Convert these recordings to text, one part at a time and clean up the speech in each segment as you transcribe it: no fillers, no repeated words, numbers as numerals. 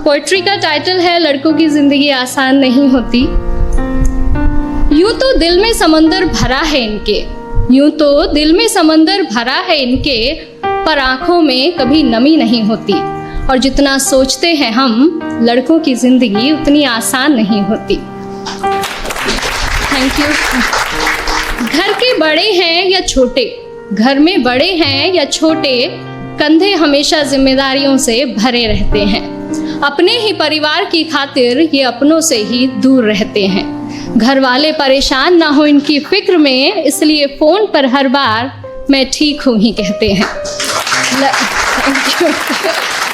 Poetry का title है लड़कों की जिंदगी आसान नहीं होती। यूं तो दिल में समंदर भरा है इनके, यूं तो दिल में समंदर भरा है इनके, पर आंखों में कभी नमी नहीं होती। और जितना सोचते हैं हम, लड़कों की जिंदगी उतनी आसान नहीं होती। Thank you. घर के बड़े हैं या छोटे, घर में बड़े हैं या छोटे, कंधे हमेशा जिम्मेदारियों से भरे रहते हैं। अपने ही परिवार की खातिर ये अपनों से ही दूर रहते हैं। घर वाले परेशान ना हो इनकी फिक्र में, इसलिए फ़ोन पर हर बार मैं ठीक हूँ ही कहते हैं।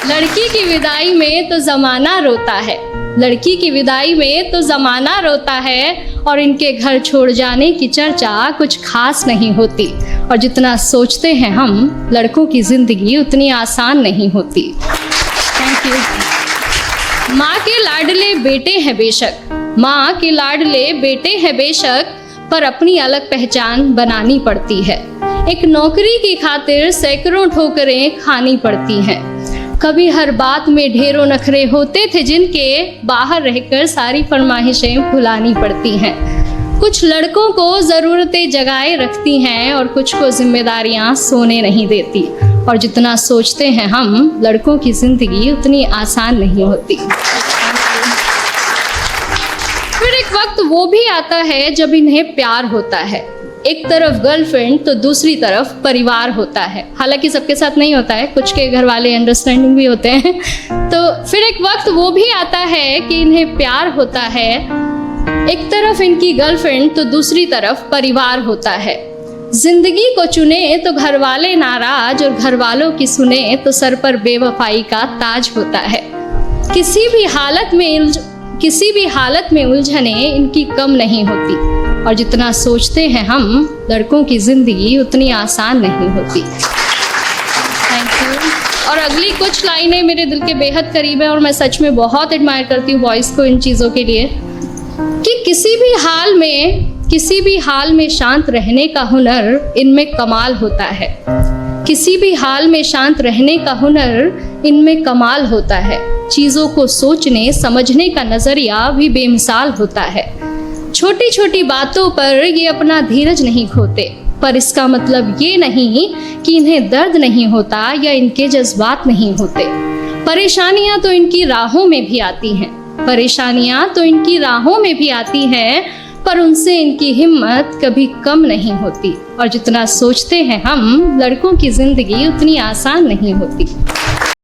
लड़की की विदाई में तो ज़माना रोता है, लड़की की विदाई में तो ज़माना रोता है, और इनके घर छोड़ जाने की चर्चा कुछ खास नहीं होती। और जितना सोचते हैं हम, लड़कों की ज़िंदगी उतनी आसान नहीं होती। Thank you. माँ के लाडले बेटे हैं बेशक, माँ के लाडले बेटे हैं बेशक, पर अपनी अलग पहचान बनानी पड़ती है। एक नौकरी की खातिर सैकड़ों ठोकरें खानी पड़ती हैं। कभी हर बात में ढेरों नखरे होते थे जिनके, बाहर रहकर सारी फरमाइशें भुलानी पड़ती हैं। कुछ लड़कों को ज़रूरतें जगाए रखती हैं और कुछ को जिम्मेदारियां सोने नहीं देती। और जितना सोचते हैं हम, लड़कों की ज़िंदगी उतनी आसान नहीं होती। फिर एक वक्त वो भी आता है जब इन्हें प्यार होता है। एक तरफ गर्लफ्रेंड तो दूसरी तरफ परिवार होता है। हालांकि सबके साथ नहीं होता है, कुछ के घर वाले अंडरस्टैंडिंग भी होते हैं। तो फिर एक वक्त वो भी आता है कि इन्हें प्यार होता है। एक तरफ इनकी गर्लफ्रेंड तो दूसरी तरफ परिवार होता है। जिंदगी को चुने तो घर वाले नाराज, और घर वालों की सुने तो सर पर बेवफाई का ताज होता है। किसी भी हालत में उलझने इनकी कम नहीं होती। और जितना सोचते हैं हम, लड़कों की जिंदगी उतनी आसान नहीं होती। Thank you. और अगली कुछ लाइनें मेरे दिल के बेहद करीब है, और मैं सच में बहुत एडमायर करती हूँ बॉयज़ को इन चीज़ों के लिए, कि किसी भी हाल में शांत रहने का हुनर इनमें कमाल होता है। किसी भी हाल में शांत रहने का हुनर इनमें कमाल होता है। चीज़ों को सोचने समझने का नज़रिया भी बेमिसाल होता है। छोटी छोटी बातों पर ये अपना धीरज नहीं खोते, पर इसका मतलब ये नहीं कि इन्हें दर्द नहीं होता या इनके जज्बात नहीं होते। परेशानियाँ तो इनकी राहों में भी आती हैं, परेशानियाँ तो इनकी राहों में भी आती हैं, पर उनसे इनकी हिम्मत कभी कम नहीं होती। और जितना सोचते हैं हम, लड़कों की ज़िंदगी उतनी आसान नहीं होती।